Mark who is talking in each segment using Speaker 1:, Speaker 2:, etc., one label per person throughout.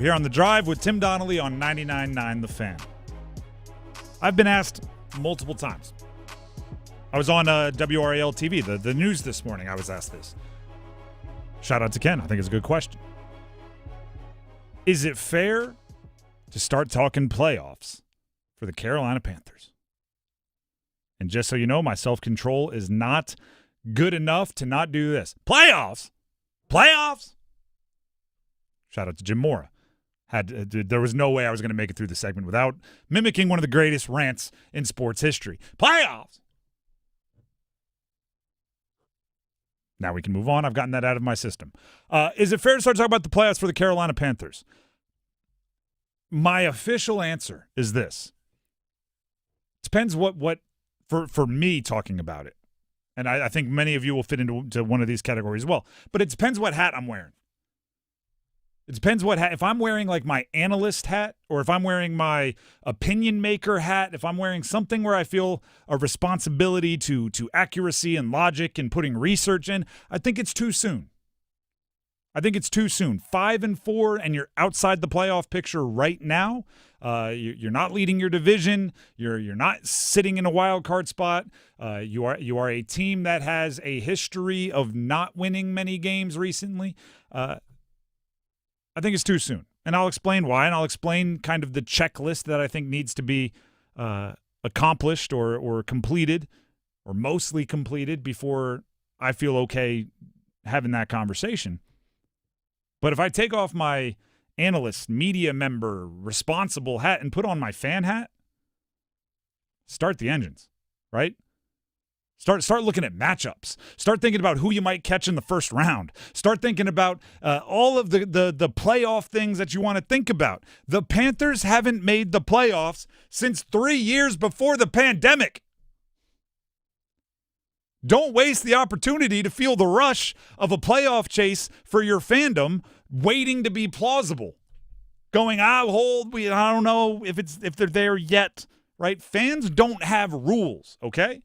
Speaker 1: Here on The Drive with Tim Donnelly on 99.9 The Fan. I've been asked multiple times. I was on WRAL TV, the news this morning. I was asked this. Shout out to Ken. I think it's a good question. Is it fair to start talking playoffs for the Carolina Panthers? And just so you know, my self-control is not good enough to not do this. Playoffs? Playoffs? Shout out to Jim Mora. There was no way I was going to make it through the segment without mimicking one of the greatest rants in sports history. Playoffs! Now we can move on. I've gotten that out of my system. Is it fair to start talking about the playoffs for the Carolina Panthers? My official answer is this. Depends what for me talking about it. And I think many of you will fit into one of these categories as well. But it depends what hat I'm wearing. It depends what hat. If I'm wearing like my analyst hat, or if I'm wearing my opinion maker hat, if I'm wearing something where I feel a responsibility to accuracy and logic and putting research in, I think it's too soon. 5-4, and you're outside the playoff picture right now. You're not leading your division. You're not sitting in a wild card spot. You are a team that has a history of not winning many games recently. I think it's too soon, and I'll explain why, and I'll explain kind of the checklist that I think needs to be accomplished or completed, or mostly completed, before I feel okay having that conversation. But if I take off my analyst, media member, responsible hat and put on my fan hat, start the engines, right? Start looking at matchups. Start thinking about who you might catch in the first round. Start thinking about all of the playoff things that you want to think about. The Panthers haven't made the playoffs since 3 years before the pandemic. Don't waste the opportunity to feel the rush of a playoff chase for your fandom, waiting to be plausible. Going, I don't know if they're there yet, right? Fans don't have rules, okay?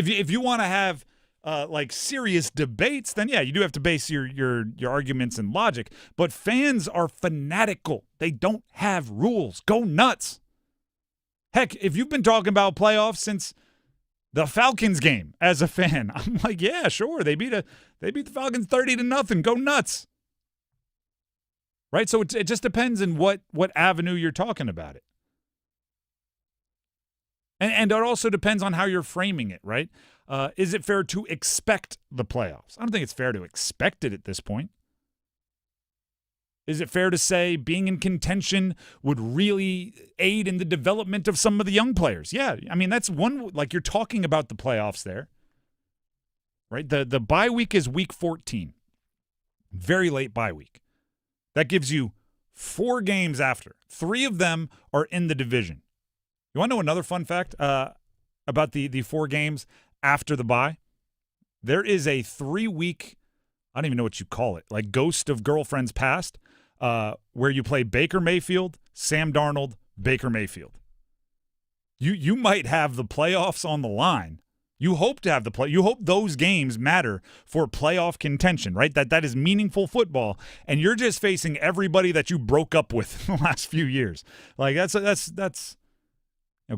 Speaker 1: If you want to have like serious debates, then yeah, you do have to base your arguments in logic. But fans are fanatical. They don't have rules. Go nuts. Heck, if you've been talking about playoffs since the Falcons game as a fan, I'm like, yeah, sure. They beat the Falcons 30-0. Go nuts. Right? So it just depends on what avenue you're talking about it. And it also depends on how you're framing it, right? Is it fair to expect the playoffs? I don't think it's fair to expect it at this point. Is it fair to say being in contention would really aid in the development of some of the young players? Yeah, I mean, that's one, like, you're talking about the playoffs there, right? The bye week is week 14. Very late bye week. That gives you 4 games after. 3 of them are in the division. You want to know another fun fact about the 4 games after the bye? There is a 3-week, I don't even know what you call it, like Ghost of Girlfriends Past, where you play Baker Mayfield, Sam Darnold, Baker Mayfield. You might have the playoffs on the line. You hope to have you hope those games matter for playoff contention, right? That is meaningful football, and you're just facing everybody that you broke up with in the last few years. Like that's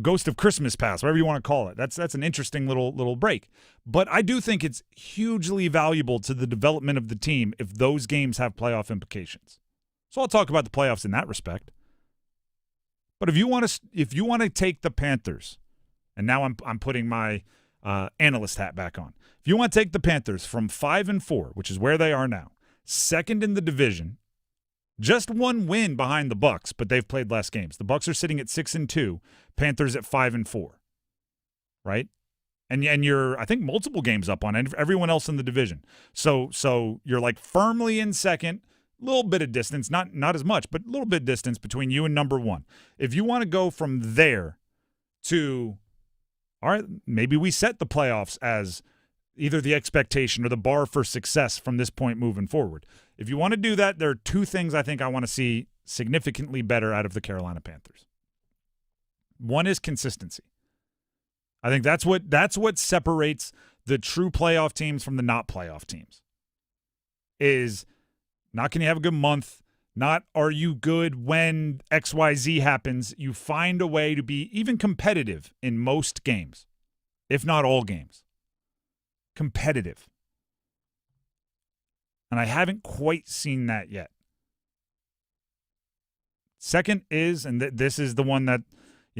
Speaker 1: Ghost of Christmas Past, whatever you want to call it. That's an interesting little break. But I do think it's hugely valuable to the development of the team if those games have playoff implications. So I'll talk about the playoffs in that respect. But if you want to take the Panthers, and now I'm putting my analyst hat back on. If you want to take the Panthers from 5-4, which is where they are now, second in the division, just 1 win behind the Bucs, but they've played less games. The Bucs are sitting at 6-2, Panthers at 5-4, right? And you're, I think, multiple games up on everyone else in the division. So you're like firmly in second, a little bit of distance, not as much, but a little bit of distance between you and number 1. If you want to go from there to, all right, maybe we set the playoffs as either the expectation or the bar for success from this point moving forward. If you want to do that, there are 2 things I think I want to see significantly better out of the Carolina Panthers. One is consistency. I think that's what separates the true playoff teams from the not playoff teams. Is not can you have a good month, Not are you good when XYZ happens. You find a way to be even competitive in most games, if not all games. Competitive. And I haven't quite seen that yet. Second is, and this is the one that,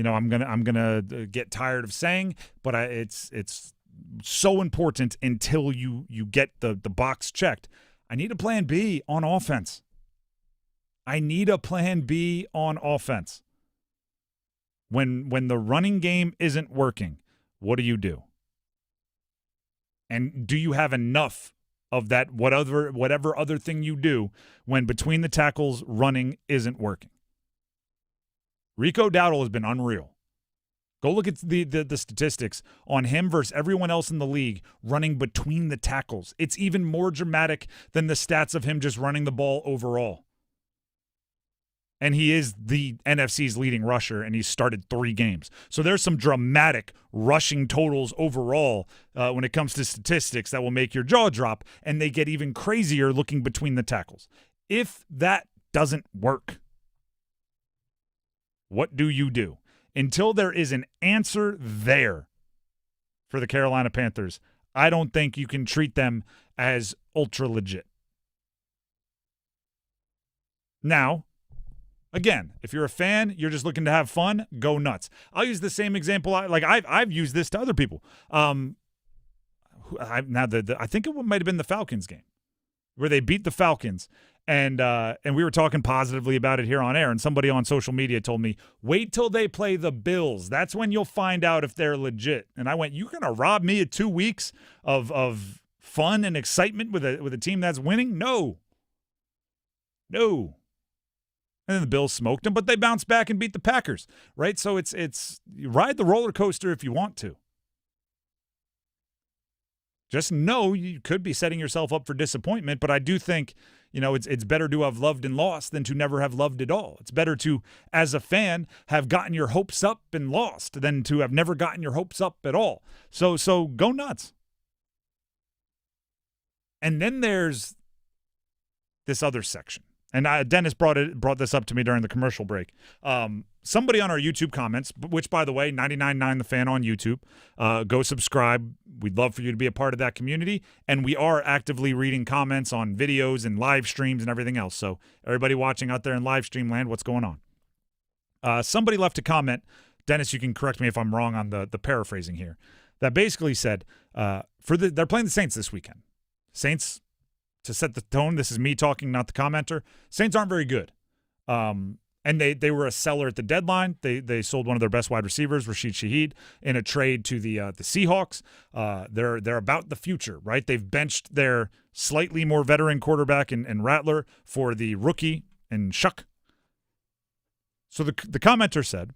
Speaker 1: I'm gonna get tired of saying, but it's so important until you get the box checked. I need a plan B on offense. I need a plan B on offense. When the running game isn't working, what do? And do you have enough of that whatever other thing you do when between the tackles running isn't working? Rico Dowdle has been unreal. Go look at the statistics on him versus everyone else in the league running between the tackles. It's even more dramatic than the stats of him just running the ball overall. And he is the NFC's leading rusher, and he's started 3 games. So there's some dramatic rushing totals overall when it comes to statistics that will make your jaw drop, and they get even crazier looking between the tackles. If that doesn't work, what do? Until there is an answer there for the Carolina Panthers, I don't think you can treat them as ultra legit. Now, again, if you're a fan, you're just looking to have fun, go nuts. I'll use the same example. I've used this to other people. I think it might have been the Falcons game where they beat the Falcons, and we were talking positively about it here on air, and somebody on social media told me, wait till they play the Bills. That's when you'll find out if they're legit. And I went, you're going to rob me of 2 weeks of fun and excitement with a team that's winning? No. And then the Bills smoked them, but they bounced back and beat the Packers, right? So it's you ride the roller coaster if you want to. Just know you could be setting yourself up for disappointment, but I do think, it's better to have loved and lost than to never have loved at all. It's better to, as a fan, have gotten your hopes up and lost than to have never gotten your hopes up at all. So go nuts. And then there's this other section. And Dennis brought this up to me during the commercial break. Somebody on our YouTube comments, which, by the way, 99.9 The Fan on YouTube, go subscribe. We'd love for you to be a part of that community. And we are actively reading comments on videos and live streams and everything else. So everybody watching out there in live stream land, what's going on? Somebody left a comment. Dennis, you can correct me if I'm wrong on the paraphrasing here. That basically said, they're playing the Saints this weekend. Saints, to set the tone, this is me talking, not the commenter. Saints aren't very good. And they were a seller at the deadline. They sold one of their best wide receivers, Rashid Shaheed, in a trade to the Seahawks. They're about the future, right? They've benched their slightly more veteran quarterback in Rattler for the rookie in Shuck. So the commenter said,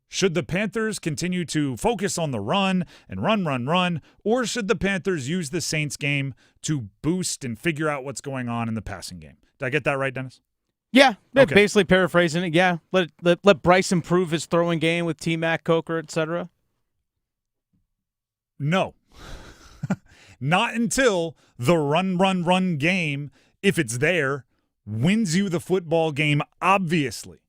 Speaker 1: should the Panthers continue to focus on the run and run, or should the Panthers use the Saints game to boost and figure out what's going on in the passing game? Did I get that right, Dennis?
Speaker 2: Yeah,
Speaker 1: okay.
Speaker 2: Basically paraphrasing it. Yeah, let Bryce improve his throwing game with T-Mac, Coker, etc.
Speaker 1: No, not until the run game, if it's there, wins you the football game. Obviously.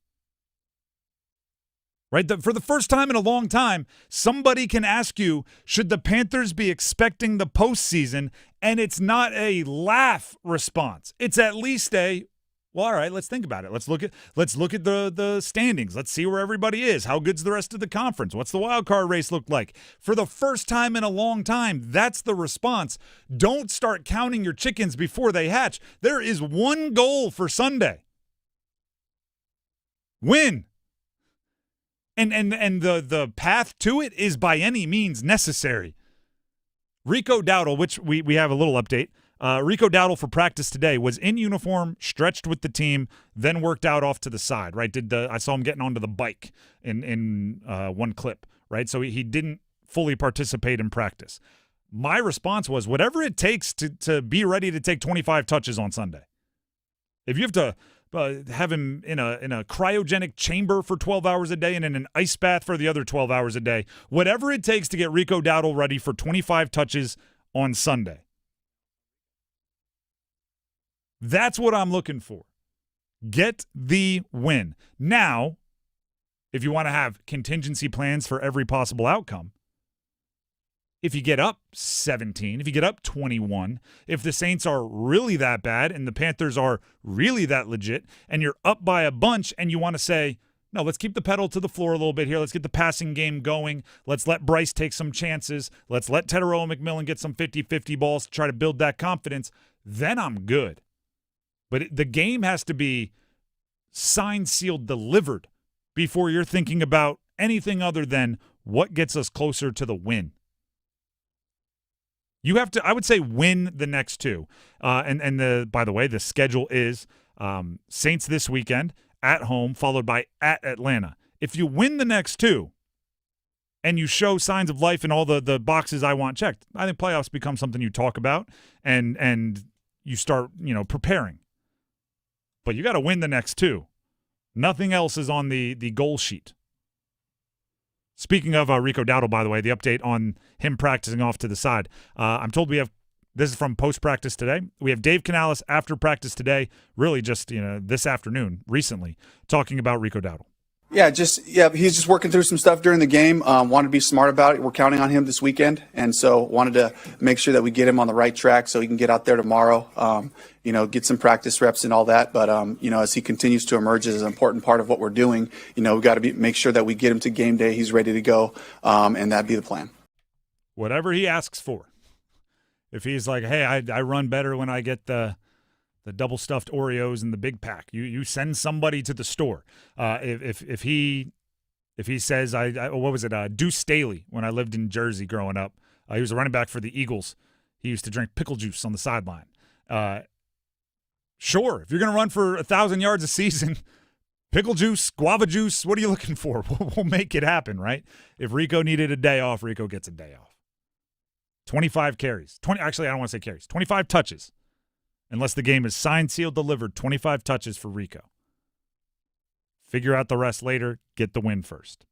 Speaker 1: Right? For the first time in a long time, somebody can ask you, should the Panthers be expecting the postseason? And it's not a laugh response. It's at least a, well, all right, let's think about it. Let's look at the standings. Let's see where everybody is. How good's the rest of the conference? What's the wild card race look like? For the first time in a long time, that's the response. Don't start counting your chickens before they hatch. There is one goal for Sunday. Win. And the path to it is by any means necessary. Rico Dowdle, which we have a little update. Rico Dowdle for practice today was in uniform, stretched with the team, then worked out off to the side. Right? I saw him getting onto the bike in one clip. Right? So he didn't fully participate in practice. My response was whatever it takes to be ready to take 25 touches on Sunday. If you have to have him in a cryogenic chamber for 12 hours a day and in an ice bath for the other 12 hours a day, whatever it takes to get Rico Dowdle ready for 25 touches on Sunday. That's what I'm looking for. Get the win. Now, if you want to have contingency plans for every possible outcome, if you get up 17, if you get up 21, if the Saints are really that bad and the Panthers are really that legit and you're up by a bunch and you want to say, no, let's keep the pedal to the floor a little bit here. Let's get the passing game going. Let's let Bryce take some chances. Let's let Fritterer and McMillan get some 50-50 balls to try to build that confidence. Then I'm good. But the game has to be signed, sealed, delivered before you're thinking about anything other than what gets us closer to the win. You have to, I would say, win the next two. By the way, the schedule is Saints this weekend, at home, followed by at Atlanta. If you win the next two and you show signs of life in all the boxes I want checked, I think playoffs become something you talk about and you start, preparing. But you got to win the next two. Nothing else is on the goal sheet. Speaking of Rico Dowdle, by the way, the update on him practicing off to the side. I'm told we have, this is from post-practice today. We have Dave Canales after practice today, really just, this afternoon, recently, talking about Rico Dowdle.
Speaker 3: Yeah, he's just working through some stuff during the game. Wanted to be smart about it. We're counting on him this weekend, and so wanted to make sure that we get him on the right track so he can get out there tomorrow, get some practice reps and all that. But, as he continues to emerge as an important part of what we're doing, we've got to make sure that we get him to game day. He's ready to go, and that'd be the plan.
Speaker 1: Whatever he asks for. If he's like, hey, I run better when I get the double stuffed Oreos in the big pack. You send somebody to the store. If he says what was it? Deuce Staley when I lived in Jersey growing up. He was a running back for the Eagles. He used to drink pickle juice on the sideline. Sure, if you're going to run for 1,000 yards a season, pickle juice, guava juice. What are you looking for? We'll make it happen, right? If Rico needed a day off, Rico gets a day off. 25 carries. Actually, I don't want to say carries. 25 touches. Unless the game is signed, sealed, delivered, 25 touches for Rico. Figure out the rest later. Get the win first.